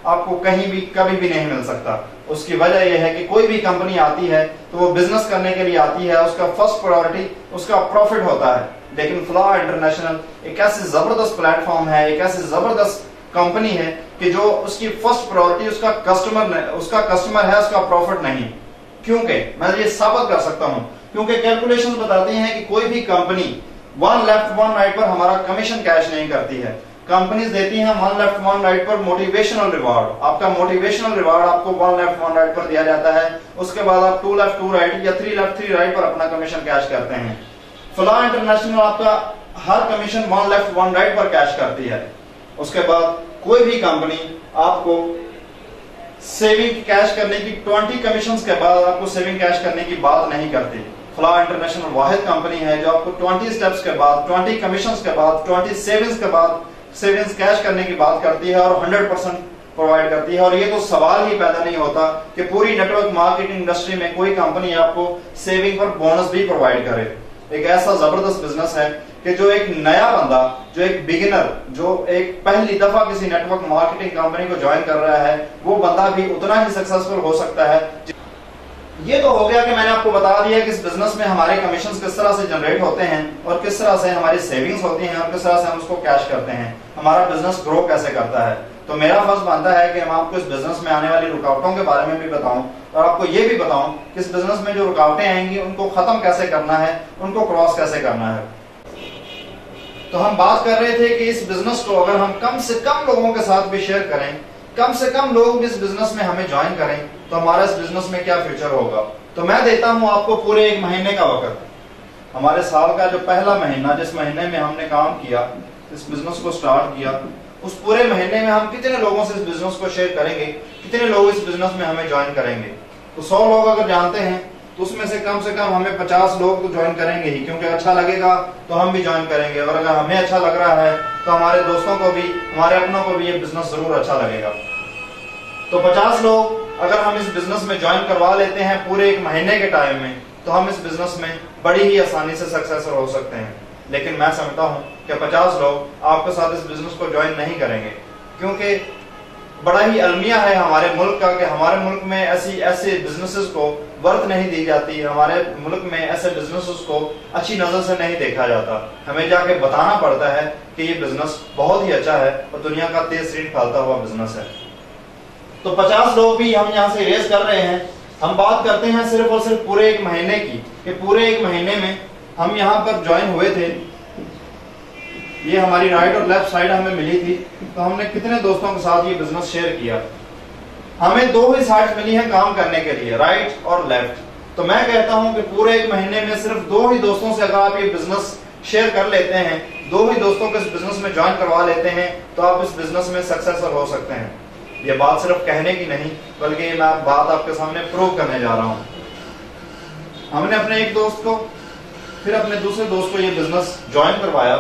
आपको कहीं भी कभी भी नहीं मिल सकता। उसकी वजह यह है कि कोई भी कंपनी आती है तो वो बिजनेस करने के लिए आती है, उसका फर्स्ट प्रायोरिटी उसका प्रॉफिट होता है। लेकिन फ्लॉ इंटरनेशनल एक ऐसी जबरदस्त प्लेटफॉर्म है, एक ऐसी जबरदस्त कंपनी है कि जो उसकी फर्स्ट प्रायोरिटी उसका कस्टमर है, उसका प्रॉफिट नहीं। क्योंकि मैं ये साबित कर सकता हूं, क्योंकि कैलकुलेशंस बताती हैं कि कोई भी company one left one right पर हमारा कमीशन कैश नहीं करती है। कंपनीज देती हैं वन लेफ्ट वन राइट पर मोटिवेशनल रिवार्ड। आपका मोटिवेशनल रिवार्ड आपको वन लेफ्ट वन राइट पर दिया जाता है, उसके बाद आप टू लेफ्ट टू राइट या थ्री लेफ्ट थ्री राइट पर अपना कमीशन कैश करते हैं। फ्लॉ इंटरनेशनल आपका हर commission one left one right पर कैश करती है। उसके बाद कोई भी कंपनी आपको सेविंग कैश करने की 20 कमीशंस के बाद आपको सेविंग कैश करने की बात नहीं करती। फ्लॉ इंटरनेशनल वाहिद कंपनी है जो आपको 20 स्टेप्स के बाद, 20 कमीशंस के बाद, 20 सेविंग्स के बाद सेविंग्स कैश करने की बात करती है और 100% प्रोवाइड करती है। और ये तो सवाल ही पैदा नहीं होता कि पूरी नेटवर्क मार्केटिंग इंडस्ट्री में कोई कंपनी आपको सेविंग पर बोनस भी प्रोवाइड करे। एक ऐसा जबरदस्त बिजनेस है कि जो एक नया बंदा, जो एक बिगिनर, जो एक पहली दफा किसी नेटवर्क मार्केटिंग कंपनी को ज्वाइन कर रहा है, वो बंदा भी उतना ही सक्सेसफुल हो सकता है। ये तो हो गया कि मैंने आपको बता दिया कि इस बिजनेस में हमारे कमीशंस किस तरह से जनरेट होते हैं और किस तरह से हमारी सेविंग्स होती हैं और किस तरह से हम उसको कैश करते हैं, हमारा बिजनेस ग्रो कैसे करता है। तो मेरा फर्ज बनता है कि मैं आपको इस बिजनेस में आने वाली रुकावटों के बारे में भी बताऊं और आपको ये भी बताऊं कि इस बिजनेस में जो रुकावटें आएंगी उनको खत्म कैसे करना है, उनको क्रॉस कैसे करना है। तो हम बात कर रहे थे कि इस बिजनेस को अगर हम कम से कम लोगों के साथ भी शेयर करें, कम से कम लोग भी इस बिजनेस में हमें ज्वाइन करें, तो हमारा इस बिजनेस में क्या फ्यूचर होगा। तो मैं देता हूं आपको पूरे एक महीने का वक्त। हमारे साल का जो पहला महीना, जिस महीने में हमने काम किया, इस बिजनेस को स्टार्ट किया, उस पूरे महीने में हम कितने लोगों से इस बिजनेस को शेयर करेंगे, कितने लोग इस बिजनेस में हमें ज्वाइन करेंगे। तो 100 लोग अगर जानते हैं तो उसमें से कम हमें 50 लोग तो ज्वाइन करेंगे ही, क्योंकि अच्छा लगेगा तो हम भी ज्वाइन करेंगे। और अगर हमें अच्छा लग रहा है तो हमारे दोस्तों को भी, हमारे अपनों को भी ये बिजनेस जरूर अच्छा लगेगा। तो 50 लोग अगर हम इस बिजनेस में ज्वाइन करवा लेते हैं पूरे एक महीने के टाइम में, तो हम इस बिजनेस में बड़ी ही आसानी से सक्सेसफुल हो सकते हैं। लेकिन मैं समझता हूं कि 50 लोग आपके साथ इस बिजनेस को ज्वाइन नहीं करेंगे, क्योंकि बड़ा ही अलमिया है हमारे मुल्क का कि हमारे मुल्क में ऐसे बिजनेसेस को वर्थ नहीं दी जाती। हमारे मुल्क में ऐसे बिजनेसेस को अच्छी नजर से नहीं देखा जाता। हमें जाके बताना पड़ता है कि ये बिजनेस बहुत ही अच्छा है और दुनिया का तेज रीड फैलता हुआ बिजनेस है। तो 50 लोग भी हम यहाँ से रेस कर रहे हैं। हम बात करते हैं सिर्फ और सिर्फ पूरे एक महीने की, कि पूरे एक महीने में हम यहाँ पर ज्वाइन हुए थे। ये हमारी राइट और लेफ्ट साइड हमें मिली थी, तो हमने कितने दोस्तों के साथ ये बिजनेस शेयर किया। हमें 2 ही साइड मिली है काम करने के लिए, राइट और लेफ्ट। तो मैं कहता हूं कि पूरे एक महीने में सिर्फ 2 ही दोस्तों से अगर आप ये बिजनेस शेयर कर लेते हैं, 2 ही दोस्तों को इस बिजनेस में ज्वाइन करवा लेते हैं, तो आप इस बिजनेस में सक्सेसफुल हो सकते हैं। ये बात सिर्फ कहने की नहीं, बल्कि मैं बात आपके सामने प्रूव करने जा रहा हूं। हमने अपने एक दोस्त को, फिर अपने दूसरे दोस्त को ये बिजनेस ज्वाइन करवाया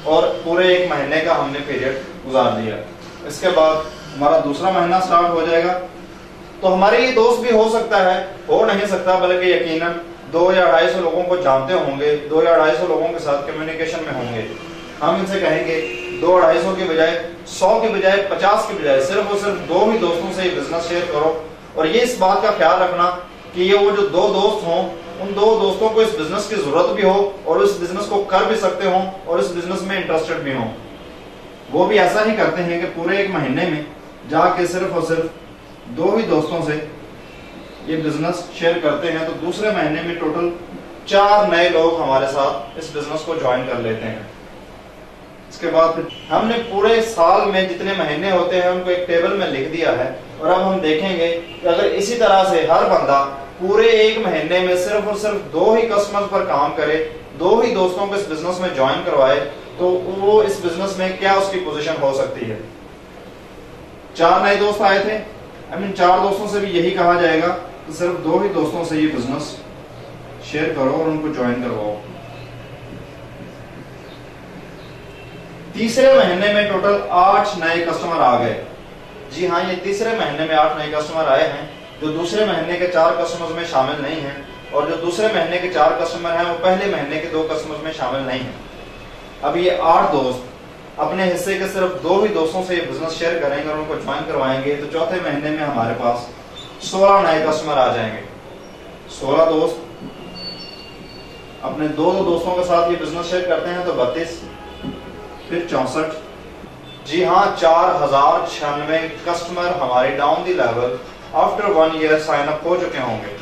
और पूरे एक महीने का हमने पीरियड गुजार दिया। इसके बाद हमारा दूसरा महीना स्टार्ट हो जाएगा। तो हमारे ये दोस्त भी हो सकता है, हो नहीं सकता, बल्कि यकीनन 2 या 250 लोगों को जानते होंगे, 2 या 250 लोगों के साथ कम्युनिकेशन में होंगे। हम इनसे कहेंगे 200-250 के बजाय, 100 के बजाय, 50 के बजाय सिर्फ और सिर्फ 2 ही दोस्तों से ये बिजनेस शेयर करो। और ये इस बात का ख्याल रखना कि ये वो जो 2 दोस्त हों, उन 2 दोस्तों को इस बिजनेस की जरूरत भी हो और इस बिजनेस को कर भी सकते हो और इस बिजनेस में इंटरेस्टेड भी हो। वो भी ऐसा ही करते हैं कि पूरे एक महीने में जाके सिर्फ और सिर्फ 2 ही दोस्तों से ये बिजनेस शेयर करते हैं। तो दूसरे महीने में टोटल 4 नए लोग हमारे साथ इस बिजनेस को ज्वाइन कर लेते हैं। इसके बाद हमने पूरे साल में जितने महीने होते हैं उनको एक टेबल में लिख दिया है। और अब हम देखेंगे कि अगर इसी तरह से हर बंदा पूरे एक महीने में सिर्फ और सिर्फ 2 ही कस्टमर्स पर काम करे, 2 ही दोस्तों को इस बिजनेस में ज्वाइन करवाए, तो वो इस बिजनेस में क्या उसकी पोजीशन हो सकती है। 4 नए दोस्त आए थे, इन 4 दोस्तों से भी यही कहा जाएगा कि सिर्फ 2 ही दोस्तों से ये बिजनेस शेयर करो और उनको ज्वाइन करवाओ। तीसरे महीने में टोटल 8 नए कस्टमर आ गए। जी हाँ, ये तीसरे महीने में 8 नए कस्टमर आए हैं, जो दूसरे महीने के 4 कस्टमर्स में शामिल नहीं हैं। और जो दूसरे महीने के 4 कस्टमर हैं वो पहले महीने के 2 कस्टमर्स में शामिल नहीं हैं। अब ये 8 दोस्त अपने हिस्से के सिर्फ 2 ही दोस्तों से ये बिजनेस शेयर करेंगे और उनको ज्वाइन करवाएंगे तो चौथे महीने में हमारे पास 16 नए कस्टमर आ जाएंगे। 16 दोस्त अपने 2 दोस्तों के साथ ये बिजनेस शेयर करते हैं तो 32, फिर 64। जी हाँ, 4096 कस्टमर हमारे down the level after 1 year sign up हो चुके होंगे।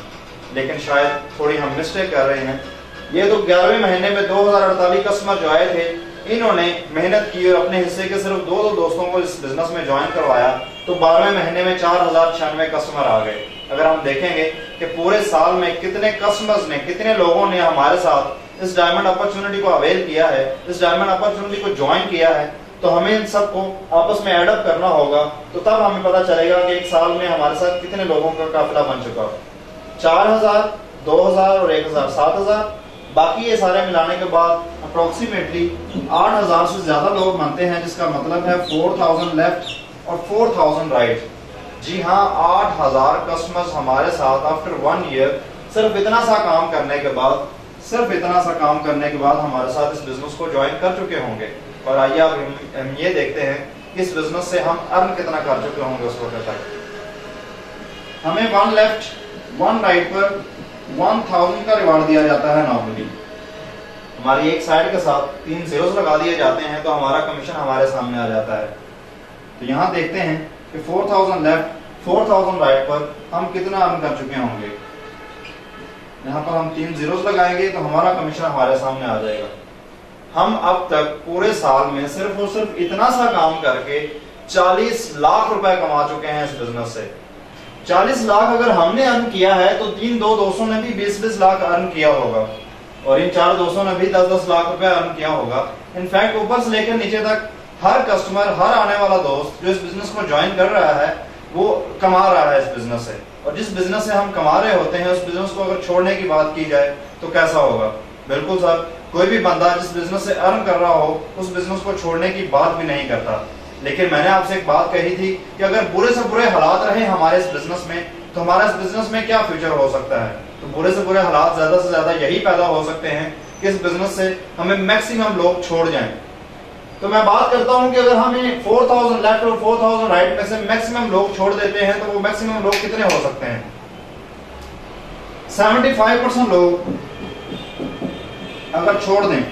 लेकिन शायद थोड़ी हम मिस्टेक कर रहे हैं। ये तो 11वें महीने में 2048 कस्टमर जो आए थे, इन्होंने मेहनत की और अपने हिस्से के सिर्फ 2 दोस्तों को इस बिजनेस में ज्वाइन करवाया तो 12वें महीने में 4096 कस्टमर आ गए। अगर हम देखेंगे कि पूरे साल में कितने कस्टमर्स ने, कितने लोगों ने हमारे साथ इस डायमंड अपॉर्चुनिटी को अवेल किया है, इस डायमंड अपॉर्चुनिटी को ज्वाइन किया है, तो हमें इन सबको आपस में एड अप करना होगा। तो तब हमें पता चलेगा कि एक साल में हमारे साथ कितने लोगों का काफिला बन चुका। 4000, 2000 और 1000, 7000। बाकी ये सारे मिलाने के बाद अप्रोक्सीमेटली 8000 से ज्यादा लोग बनते हैं, जिसका मतलब है 4000 लेफ्ट और 4000 राइट। जी हाँ, 8000 कस्टमर्स हमारे साथ आफ्टर 1 ईयर सिर्फ इतना सा काम करने के बाद हमारे साथ इस बिजनेस को ज्वाइन कर चुके होंगे। और आइए अब हम ये देखते हैं कि इस बिजनेस से हम अर्न कितना कर चुके होंगे उस वक्त तक। हमें 1 लेफ्ट 1 राइट पर 1000 का रिवार्ड दिया जाता है नॉर्मली। हमारी एक साइड के साथ 3 zeros लगा दिए जाते हैं तो हमारा कमीशन हमारे सामने आ जाता है। तो यहाँ देखते हैं कि 4000 लेफ्ट 4000 राइट पर हम कितना अर्न कर चुके होंगे। यहाँ पर हम 3 zeros लगाएंगे तो हमारा कमीशन हमारे सामने आ जाएगा। हम अब तक पूरे साल में सिर्फ और सिर्फ इतना सा काम करके 40 लाख रुपए कमा चुके हैं इस बिजनेस से। 40 लाख अगर हमने अर्न किया है तो 2 दोस्तों ने भी 20 लाख अर्न किया होगा और इन 4 दोस्तों ने भी 10 लाख रुपए अर्न किया होगा। इनफैक्ट ऊपर से लेकर नीचे तक हर कस्टमर, हर आने वाला दोस्त जो इस बिजनेस को ज्वाइन कर रहा है वो कमा रहा है इस बिजनेस से। और जिस बिजनेस से हम कमा रहे होते हैं उस बिजनेस को अगर छोड़ने की बात की जाए तो कैसा होगा। बिल्कुल सर, कोई भी बंदा जिस बिजनेस से अर्न कर रहा हो उस बिजनेस को छोड़ने की बात भी नहीं करता। लेकिन मैंने आपसे एक बात कही थी कि अगर बुरे से बुरे हालात रहे हमारे इस बिजनेस में तो हमारा इस बिजनेस में क्या फ्यूचर हो सकता है। तो बुरे से बुरे हालात ज्यादा से ज्यादा यही पैदा हो सकते हैं कि इस बिजनेस से हमें मैक्सिमम लोग छोड़ जाएं। तो मैं बात करता हूं कि अगर हमें 4000 लेफ्ट और 4000 राइट में से मैक्सिमम लोग छोड़ देते हैं तो वो मैक्सिमम लोग कितने हो सकते हैं। 75% लोग अगर छोड़ दें,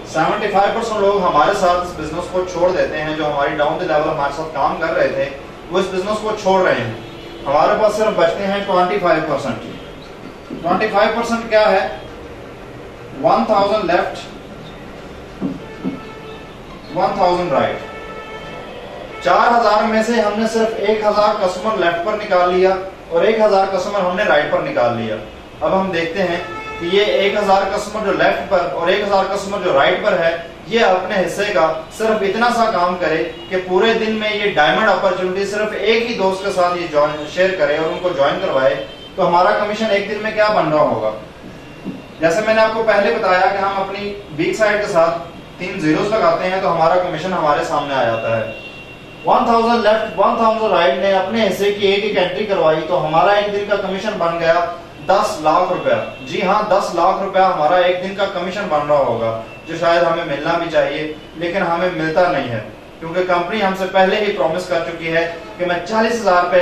75% लोग हमारे साथ इस बिजनेस को छोड़ देते हैं, जो हमारी डाउन द लेवल हमारे साथ काम कर रहे थे वो इस बिजनेस को छोड़ रहे हैं। हमारे पास सिर्फ बचते हैं 25%। 25% क्या है? 1000 लेफ्ट 1000 राइट। 4000 में से हमने सिर्फ 1000 कस्टमर लेफ्ट पर निकाल लिया और 1000 कस्टमर हमने राइट पर निकाल लिया। अब हम देखते हैं कि ये 1000 कस्टमर जो लेफ्ट पर और 1000 कस्टमर जो राइट पर है ये अपने हिस्से का सिर्फ इतना सा काम करे कि पूरे दिन में ये डायमंड अपॉर्चुनिटी सिर्फ एक ही दोस्त के साथ ये ज्वाइन शेयर करे और उनको ज्वाइन करवाए तो हमारा कमीशन एक दिन में क्या बन रहा होगा। जैसे मैंने आपको पहले बताया कि हम अपनी वीक साइड के साथ 3 zeros लगाते हैं तो हमारा कमीशन हमारे सामने आ जाता है। 1000 लेफ्ट 1000 राइट ने अपने हिस्से की एक एंट्री करवाई तो हमारा एक दिन का कमीशन बन गया 10 लाख रुपया। जी हाँ, 10 लाख रुपया हमारा एक दिन का कमीशन बन रहा होगा, जो शायद हमें मिलना भी चाहिए लेकिन हमें मिलता नहीं है, क्योंकि कंपनी हमसे पहले ही प्रॉमिस कर चुकी है कि मैं 40,000 रुपए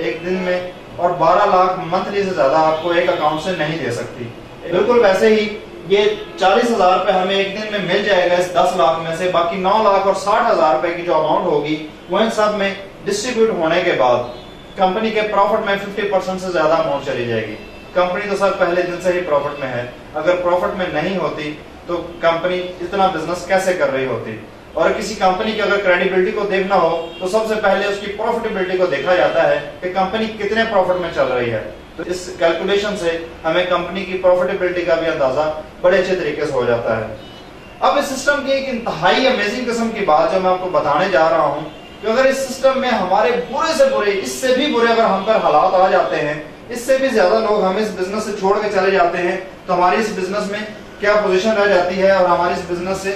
एक दिन में और 12 लाख मंथली से ज्यादा आपको एक अकाउंट से नहीं दे सकती। बिल्कुल वैसे ही ये 40,000 रुपए हमें एक दिन में मिल जाएगा इस 10 लाख में से। बाकी 9 लाख और 60,000 रुपए की जो अमाउंट होगी वो इन सब में डिस्ट्रीब्यूट होने के बाद कंपनी के प्रॉफिट में 50% से ज्यादा अमाउंट चली जाएगी। कंपनी तो सर पहले दिन से ही प्रॉफिट में है, अगर प्रॉफिट में नहीं होती तो कंपनी इतना बिजनेस कैसे कर रही होती। और किसी कंपनी की अगर क्रेडिबिलिटी को देखना हो तो सबसे पहले उसकी प्रॉफिटेबिलिटी को देखा जाता है कि कंपनी कितने प्रॉफिट में चल रही है। तो इस कैलकुलेशन से हमें कंपनी की प्रॉफिटेबिलिटी का भी अंदाजा बड़े अच्छे तरीके से हो जाता है। अब इस सिस्टम की एक इंतहाई अमेजिंग किस्म की बात जो मैं आपको बताने जा रहा हूं कि अगर इस सिस्टम में हमारे बुरे से बुरे, इससे भी बुरे अगर हम पर हालात आ जाते हैं, इससे भी ज्यादा लोग हमें इस बिजनेस से छोड़ के चले जाते हैं तो हमारी इस बिजनेस में क्या पोजीशन रह जाती है और हमारी इस बिजनेस से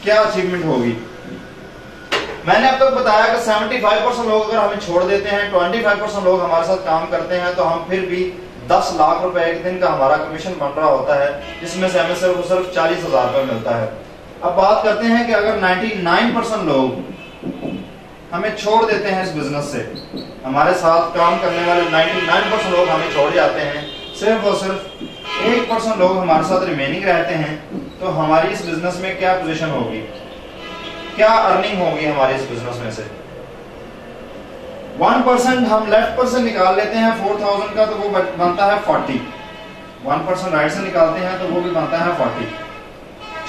क्या अचीवमेंट होगी। मैंने अब तक बताया कि 75% लोग अगर हमें छोड़ देते हैं, 25% लोग हमारे साथ काम करते हैं तो हम फिर भी 10 लाख रुपए एक दिन का हमारा कमीशन बन रहा होता है, जिसमें से हमें सिर्फ 40,000 रुपए मिलता है। अब बात करते हैं कि अगर 99% लोग हमें छोड़ देते हैं इस बिजनेस से, हमारे साथ काम करने वाले 99% लोग हमें छोड़ जाते हैं, सिर्फ और सिर्फ 1% लोग हमारे साथ रिमेनिंग रहते हैं, तो हमारी इस बिजनेस में क्या पोजीशन होगी, क्या अर्निंग होगी हमारी इस बिजनेस में से। 1% हम लेफ्ट पर से निकाल लेते हैं 4000 का, तो वो बनता है 40। 1% राइट से निकालते हैं तो वो भी बनता है 40।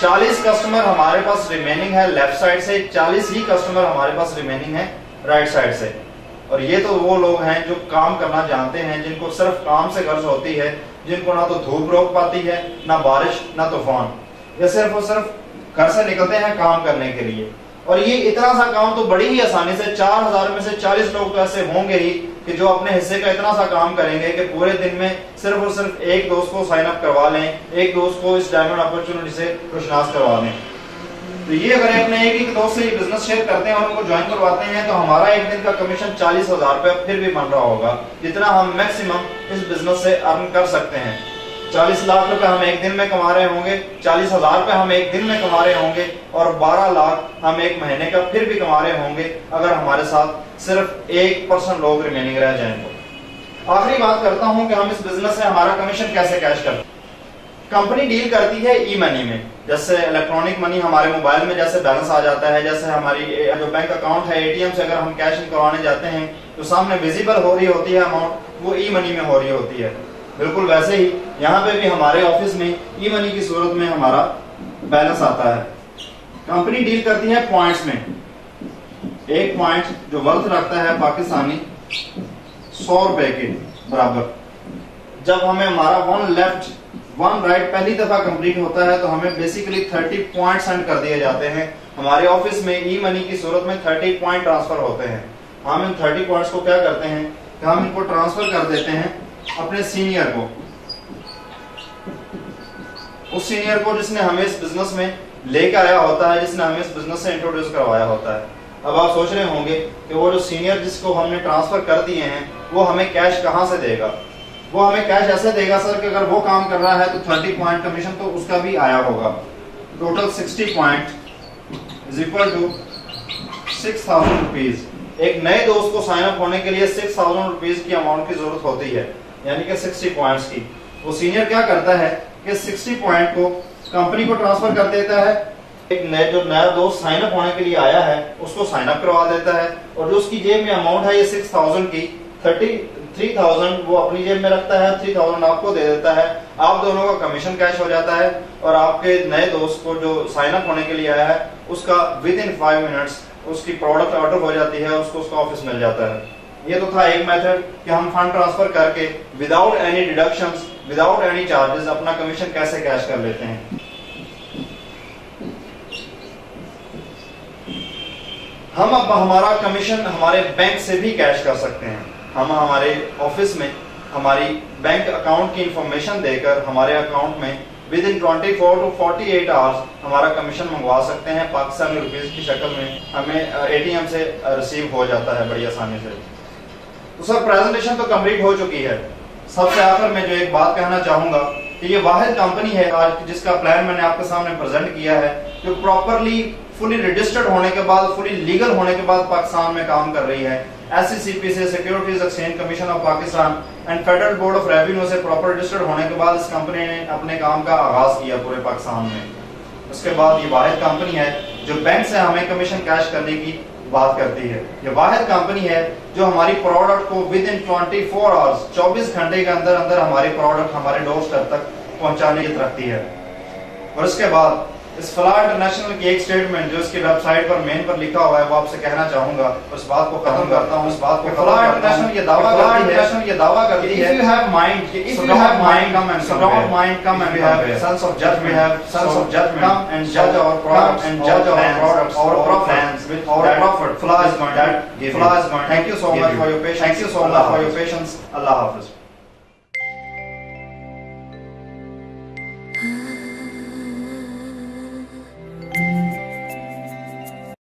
40 कस्टमर हमारे पास रिमेनिंग है लेफ्ट साइड से, 40 ही कस्टमर हमारे पास रिमेनिंग है राइट साइड से। और ये तो वो लोग हैं जो काम करना जानते हैं, जिनको सिर्फ काम से गर्ज होती है, जिनको ना तो धूप रोक पाती है, ना बारिश, ना तूफान, ये सिर्फ और सिर्फ घर से निकलते हैं काम करने के लिए। और ये इतना सा काम तो बड़ी ही आसानी से 4000 में से 40 लोग तो ऐसे होंगे ही कि जो अपने हिस्से का इतना सा काम करेंगे कि पूरे दिन में सिर्फ और सिर्फ एक दोस्त को साइन अप करवा लें, एक दोस्त को इस डायमंड अपॉर्चुनिटी से खुशनास करवा लें। तो ये अगर अपने एक दोस्त से बिजनेस शेयर करते हैं और उनको ज्वाइन करवाते हैं तो हमारा एक दिन का कमीशन 40,000 रुपया फिर भी बन रहा होगा, जितना हम मैक्सिमम इस बिजनेस से अर्न कर सकते हैं। 40 लाख रुपए हम एक दिन में कमा रहे होंगे, 40,000 रुपए हम एक दिन में कमा रहे होंगे, और 12 लाख हम एक महीने का फिर भी कमा रहे होंगे अगर हमारे साथ सिर्फ 1% लोग रिमेनिंग रह जाएं तो। आखिरी बात करता हूं कि हम इस बिजनेस से हमारा कमीशन कैसे कैश करते हैं। कंपनी डील करती है ई मनी में, जैसे इलेक्ट्रॉनिक मनी हमारे मोबाइल में जैसे बैलेंस आ जाता है, जैसे हमारी जो बैंक अकाउंट है एटीएम से अगर हम कैश निकलवाने जाते हैं तो सामने विजिबल हो रही होती है अमाउंट, वो ई मनी में हो रही होती है। बिल्कुल वैसे ही यहाँ पे भी हमारे ऑफिस में ई मनी की सूरत में हमारा बैलेंस आता है। कंपनी डील करती है पॉइंट्स में। एक पॉइंट जो वर्थ रखता है पाकिस्तानी 100 रुपए के बराबर। जब हमें हमारा 1 लेफ्ट 1 राइट पहली दफा कंप्लीट होता है तो हमें बेसिकली 30 पॉइंट सेंड कर दिए जाते हैं। हमारे ऑफिस में ई मनी की सूरत में 30 पॉइंट ट्रांसफर होते हैं। हम इन 30 पॉइंट्स को क्या करते हैं कि हम इनको ट्रांसफर कर देते हैं अपने सीनियर को, उस सीनियर को जिसने हमें इस बिजनेस में लेकर आया होता है, जिसने हमें इस बिजनेस से इंट्रोड्यूस करवाया होता है। अब आप सोच रहे होंगे कि वो जो सीनियर जिसको हमने ट्रांसफर कर दिए हैं वो हमें कैश कहां से देगा। वो हमें कैश ऐसे देगा सर कि अगर वो काम कर रहा है तो 30 पॉइंट कमीशन तो उसका भी आया होगा। Total 60 point is equal to 6,000 rupees. एक नए दोस्त को साइन अप होने के लिए 6,000 रुपीज की अमाउंट की जरूरत होती है, यानी कि 60 पॉइंट्स की। वो सीनियर क्या करता है कि 60 पॉइंट को कंपनी को ट्रांसफर कर देता है। एक जो नया दोस्त साइन अप होने के लिए आया है उसको साइन अप करवा देता है, और जो उसकी जेब में अमाउंट है ये 6,000 की, 33,000 वो अपनी जेब में रखता है, 3,000 आपको दे देता है। आप दोनों का कमीशन कैश हो जाता है, और आपके नए दोस्त को जो साइन अप होने के लिए आया है उसका विद इन 5 मिनट्स उसकी प्रोडक्ट ऑर्डर हो जाती है, उसको उसका ऑफिस मिल जाता है। ये तो था एक मेथड कि हम फंड ट्रांसफर करके without any deductions, without any charges अपना कमीशन कैसे कैश कर लेते हैं। हम अब हमारा कमीशन हमारे बैंक से भी कैश कर सकते हैं। हम हमारे ऑफिस में हमारी बैंक अकाउंट की इंफॉर्मेशन देकर हमारे अकाउंट में विद इन 24 to 48 आवर्स हमारा कमीशन मंगवा सकते हैं पाकिस्तानी रुपीस की शक्ल में। हमें एटीएम से रिसीव हो जाता है बड़ी आसानी से। तो सर प्रेजेंटेशन तो कंप्लीट हो चुकी है। सबसे आखिर में जो एक बात कहना चाहूंगा कि ये वाहिद कंपनी है आज जिसका प्लान मैंने आपके सामने प्रेजेंट किया है, जो प्रॉपरली फुली रजिस्टर्ड होने के बाद, फुली लीगल होने के बाद पाकिस्तान में काम कर रही है। SECP से, securities exchange commission of Pakistan and federal board of revenue से प्रॉपर रजिस्टर्ड होने के बाद इस कंपनी ने अपने काम का आगाज किया पूरे पाकिस्तान में। उसके बाद ये वाहिद कंपनी है जो बैंक से हमें कमीशन कैश करने की बात करती है। ये वाहिद कंपनी है जो हमारी प्रोडक्ट को विद इन 24 आवर्स, 24 घंटे के अंदर अंदर हमारी प्रोडक्ट हमारे डोर स्टेप तक पहुंचाने की रखती है। और इसके बाद इस फलाह इंटरनेशनल की एक स्टेटमेंट जो इसकी वेबसाइट पर मेन पर लिखा हुआ है वो आपसे कहना चाहूंगा। उस बात को खत्म करता हूं। इस बात को फलाह इंटरनेशनल ये दावा करती है, if you have mind, if you have mind, come and strong mind, come and have sense of judgment, we have sense of judgment, come and judge our products, and judge our products, our profits with our profit. Falaah is going. Thank you so much for your patience. Thank you so much for your patience. Allah Hafiz.